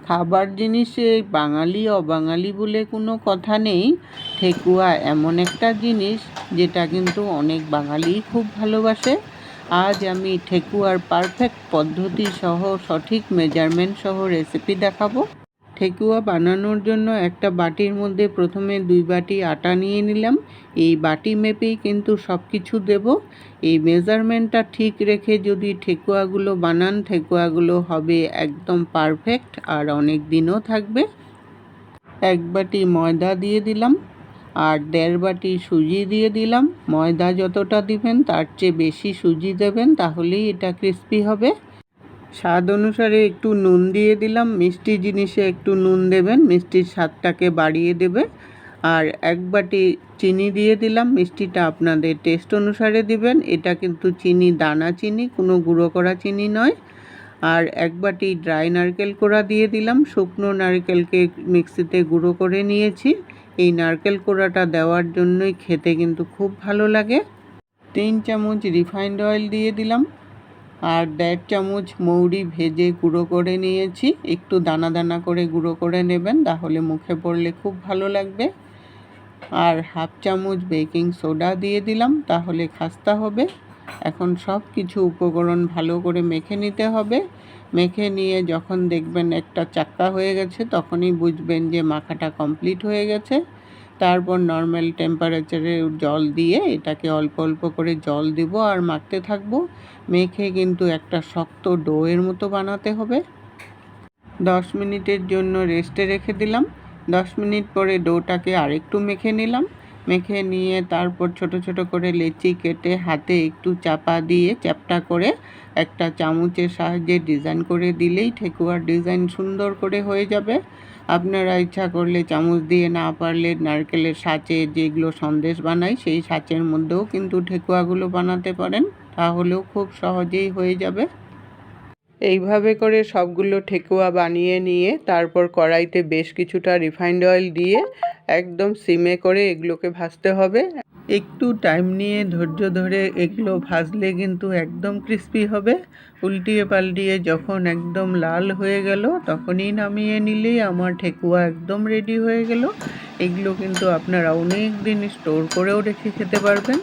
খাবার জিনিসে বাঙালি অবাঙালি বলে কোনো কথা নেই। ঠেকুয়া এমন একটা জিনিস যেটা কিন্তু অনেক বাঙালিই খুব ভালোবাসে। আজ আমি ঠেকুয়ার পারফেক্ট পদ্ধতি সহ সঠিক মেজারমেন্ট সহ রেসিপি দেখাবো। ঠেকুয়া বানানোর জন্য একটা বাটির মধ্যে প্রথমে 2 বাটি আটা নিয়ে নিলাম। এই বাটি মেপেই কিন্তু সব কিছু দেব। এই মেজারমেন্টটা ঠিক রেখে যদি ঠেকুয়াগুলো বানান, ঠেকুয়াগুলো হবে একদম পারফেক্ট আর অনেক দিনও থাকবে। 1 বাটি ময়দা দিয়ে দিলাম আর 1.5 বাটি সুজি দিয়ে দিলাম। ময়দা যতটা দিবেন তার চেয়ে বেশি সুজি দেবেন, তাহলেই এটা ক্রিস্পি হবে। স্বাদ অনুসারে একটু নুন দিয়ে দিলাম। মিষ্টি জিনিসে একটু নুন দেবেন, মিষ্টির স্বাদটাকে বাড়িয়ে দেবে। আর 1 বাটি চিনি দিয়ে দিলাম। মিষ্টিটা আপনাদের টেস্ট অনুসারে দিবেন। এটা কিন্তু চিনি, দানা চিনি, কোনো গুঁড়ো করা চিনি নয়। আর 1 বাটি ড্রাই নারকেল কোড়া দিয়ে দিলাম। শুকনো নারকেলকে মিক্সিতে গুঁড়ো করে নিয়েছি। এই নারকেল কোড়াটা দেওয়ার জন্যই খেতে কিন্তু খুব ভালো লাগে। 3 চামচ রিফাইন্ড অয়েল দিয়ে দিলাম আর 1.5 চামচ মৌরি ভেজে গুঁড়ো করে নিয়েছি। একটু দানা দানা করে গুঁড়ো করে নেবেন, তাহলে মুখে পড়লে খুব ভালো লাগবে। আর 1/2 চামচ বেকিং সোডা দিয়ে দিলাম, তাহলে খাস্তা হবে। এখন সব কিছু উপকরণ ভালো করে মেখে নিতে হবে। মেখে নিয়ে যখন দেখবেন একটা চাক্কা হয়ে গেছে, তখনই বুঝবেন যে মাখাটা কমপ্লিট হয়ে গেছে। তারপর নর্মাল টেম্পারেচারে জল দিয়ে এটাকে অল্প অল্প করে জল দেব আর মাখতে থাকবো। মেখে কিন্তু একটা শক্ত ডোয়ের মতো বানাতে হবে। 10 মিনিটের জন্য রেস্টে রেখে দিলাম। 10 মিনিট পরে ডোটাকে আরেকটু মেখে নিলাম। মেখে নিয়ে তারপর ছোট ছোট করে লেচি কেটে হাতে একটু চাপা দিয়ে চ্যাপ্টা করে একটা চামচের সাহায্যে ডিজাইন করে দিলেই ঠেকুয়ার ডিজাইন সুন্দর করে হয়ে যাবে। আপনারা ইচ্ছা করলে চামচ দিয়ে, না পারলে নারকেলের সাঁচে যেগুলো সন্দেশ বানাই সেই সাঁচের মধ্যেও কিন্তু ঠেকুয়াগুলো বানাতে পারেন, তাহলেও খুব সহজেই হয়ে যাবে। এইভাবে করে সবগুলো ঠেকুয়া বানিয়ে নিয়ে তারপর কড়াইতে বেশ কিছুটা রিফাইন্ড অয়েল দিয়ে একদম সিমে করে এগুলোকে ভাজতে হবে। একটু টাইম নিয়ে ধৈর্য ধরে এগুলো ভাজলে কিন্তু একদম ক্রিস্পি হবে। উল্টিয়ে পাল্টিয়ে যখন একদম লাল হয়ে গেল, তখনই নামিয়ে নিলেই আমার ঠেকুয়া একদম রেডি হয়ে গেল। এগুলো কিন্তু আপনারা অনেক দিন স্টোর করেও রেখে খেতে পারবেন।